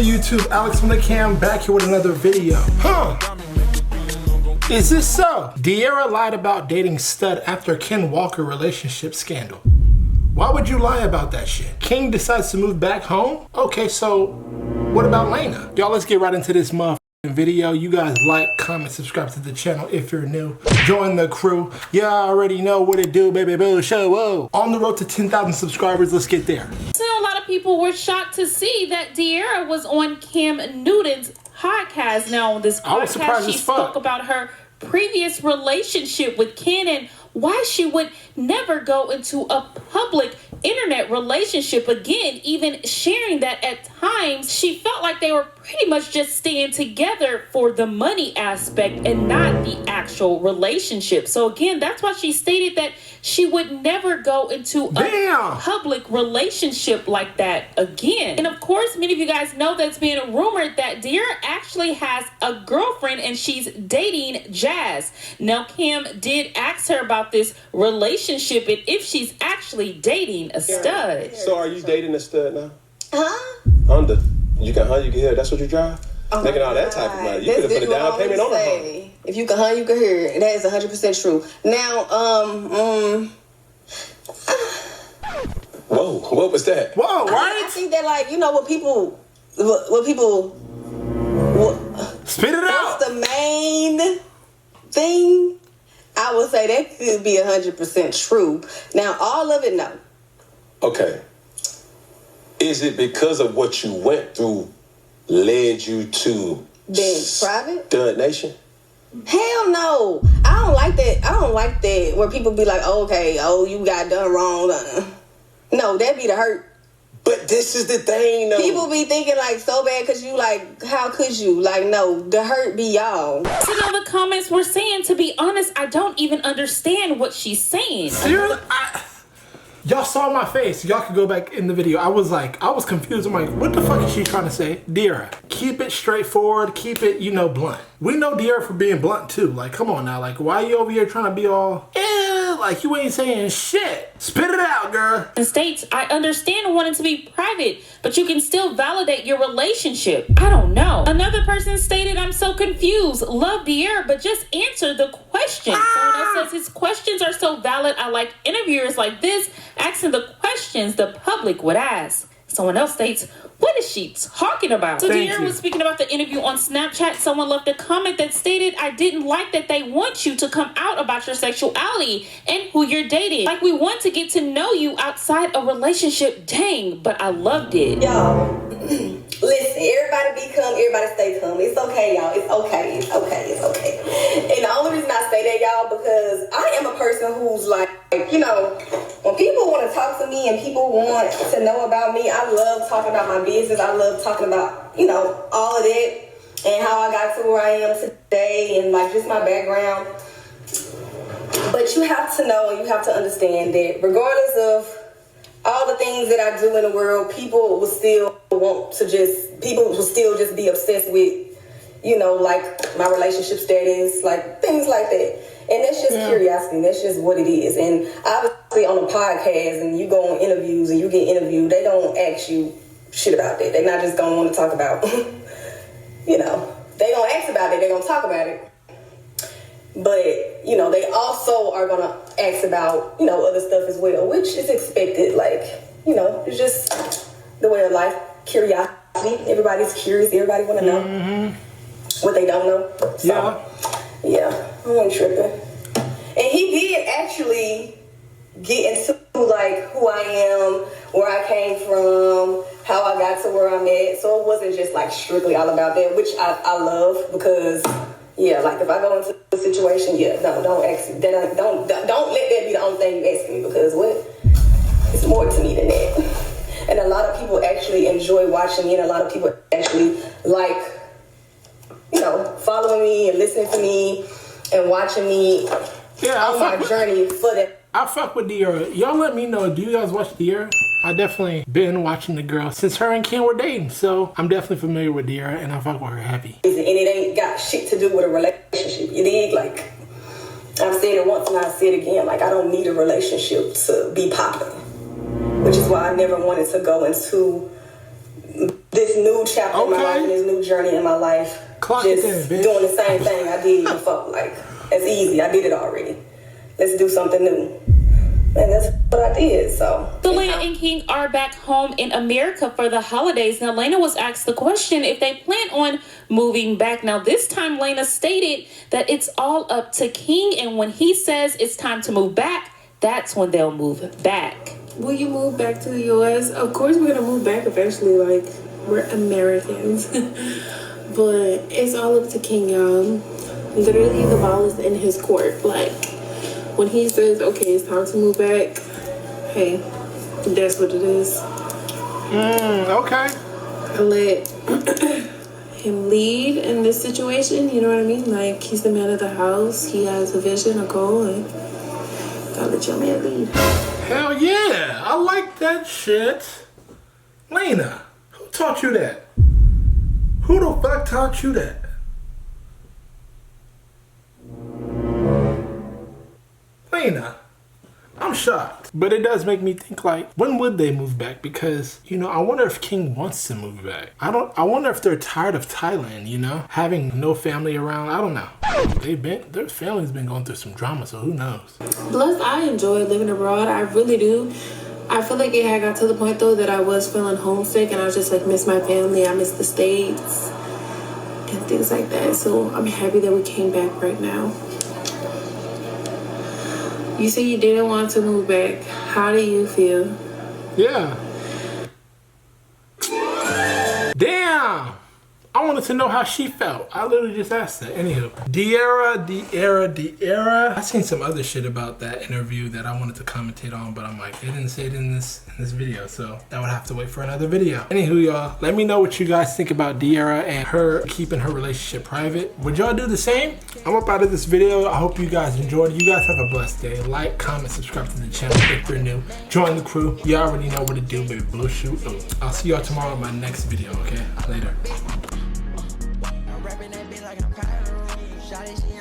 good YouTube? Alex from the cam back here with another video. Is this so? De'Ara lied about dating Stud after Ken Walker relationship scandal. Why would you lie about that shit? King decides to move back home? Okay, so what about Lena? Y'all, let's get right into this motherfucking video. You guys like, comment, subscribe to the channel if you're new. Join the crew. Y'all already know what it do, baby boo show. Whoa. On the road to 10,000 subscribers, let's get there. So a lot of people were shocked to see that De'Ara was on Cam Newton's podcast. Now on this podcast, she spoke about her previous relationship with Ken and why she would never go into a public internet relationship again, even sharing that at times she felt like they were pretty much just staying together for the money aspect and not the actual relationship. So again, that's why she stated that she would never go into a public relationship like that again. And of course, many of you guys know that's being rumored that De'Ara actually has a girlfriend and she's dating Jazz. Now, Cam did ask her about this relationship and if she's actually dating a stud. So are you dating a stud now? Huh? Honda. You can hear. That's what you drive? Making all that type of money. You could have put a down payment on her. If you can hunt, you can hear. That is 100% true. Now, Whoa, what was that? Whoa, right? I think that, like, you know, what people spit it out. What's the main thing? I would say that could be 100% true. Now, all of it, no. Okay. Is it because of what you went through led you to being private? Stud Nation? Hell no. I don't like that. I don't like that where people be like, oh, okay, oh, you got done wrong. No, that be the hurt. But this is the thing, though. People be thinking like so bad because you like, how could you? Like, no, the hurt be y'all. So now the comments were saying, to be honest, I don't even understand what she's saying. Seriously? Y'all saw my face. Y'all can go back in the video. I was confused. I'm like, what the fuck is she trying to say? De'Ara, keep it straightforward. Keep it, you know, blunt. We know De'Ara for being blunt too. Like, come on now. Like, why are you over here trying to be all, like you ain't saying shit. Spit it out, girl. And states, I understand wanting to be private, but you can still validate your relationship. I don't know. Another person stated, I'm so confused. Love De'Ara, but just answer the question. Someone else says his questions are so valid. I like interviewers like this asking the questions the public would ask. Someone else states, what is she talking about? So De'Ara was speaking about the interview on Snapchat. Someone left a comment that stated, I didn't like that they want you to come out about your sexuality and who you're dating. Like, we want to get to know you outside a relationship. Dang, but I loved it. Y'all, listen, everybody be calm, everybody stay calm. It's okay, y'all. It's okay. It's okay. It's okay. And the only reason I say that, y'all, because I am a person who's like, you know, when people want to talk to me and people want to know about me, I love talking about my business. I love talking about, you know, all of that and how I got to where I am today and like just my background. But you have to know and you have to understand that regardless of all the things that I do in the world, people will still just be obsessed with, you know, like my relationship status, like things like that. And that's just curiosity. That's just what it is. And obviously on a podcast and you go on interviews and you get interviewed, they don't ask you shit about that. They're not just going to want to talk about, you know, they don't ask about it. They're going to talk about it. But, you know, they also are going to ask about, you know, other stuff as well, which is expected. Like, you know, it's just the way of life. Curiosity. Everybody's curious. Everybody want to know what they don't know. So, yeah, I wasn't tripping. And he did actually get into like who I am, where I came from, how I got to where I'm at. So it wasn't just like strictly all about that, which I love because like if I go into a situation, don't ask me. Don't let that be the only thing you ask me because it's more to me than that. And a lot of people actually enjoy watching me, and a lot of people actually like, you know, following me and listening to me and watching me on my journey for that. I fuck with De'Ara. Y'all let me know, do you guys watch De'Ara? I definitely been watching the girl since her and Ken were dating, so I'm definitely familiar with De'Ara and I fuck with her heavy. And it ain't got shit to do with a relationship. You dig? Like, I've said it once and I'll say it again. Like, I don't need a relationship to be popular, which is why I never wanted to go into this this new chapter in my life and this new journey in my life. Clock just it then, bitch. doing the same thing I did before. Like, it's easy. I did it already. Let's do something new. And that's what I did, so. Lena and King are back home in America for the holidays. Now, Lena was asked the question if they plan on moving back. Now, this time, Lena stated that it's all up to King, and when he says it's time to move back, that's when they'll move back. Will you move back to the U.S.? Of course we're going to move back eventually, like, we're Americans. But it's all up to King, y'all. Literally, the ball is in his court. Like, when he says, okay, it's time to move back, hey, that's what it is. Okay. I let him lead in this situation, you know what I mean? Like, he's the man of the house. He has a vision, a goal, and gotta let your man lead. Hell yeah, I like that shit. Lena, who taught you that? Who the fuck taught you that? Lena, I'm shocked. But it does make me think, like, when would they move back? Because, you know, I wonder if King wants to move back. I wonder if they're tired of Thailand, you know? Having no family around, I don't know. Their family's been going through some drama, so who knows? Plus, I enjoy living abroad. I really do. I feel like it had got to the point, though, that I was feeling homesick and I was just like, miss my family. I miss the States and things like that. So I'm happy that we came back right now. You said you didn't want to move back. How do you feel? Yeah. Damn! I wanted to know how she felt. I literally just asked that. Anywho, De'Ara. I seen some other shit about that interview that I wanted to commentate on, but I'm like, they didn't say it in this video, so that would have to wait for another video. Anywho, y'all, let me know what you guys think about De'Ara and her keeping her relationship private. Would y'all do the same? I'm up out of this video. I hope you guys enjoyed it. You guys have a blessed day. Like, comment, subscribe to the channel if you're new. Join the crew. You already know what to do, baby. Blue shoot. I'll see y'all tomorrow in my next video, okay? Later. Rapping that bitch like I'm Cairo. Shawty, she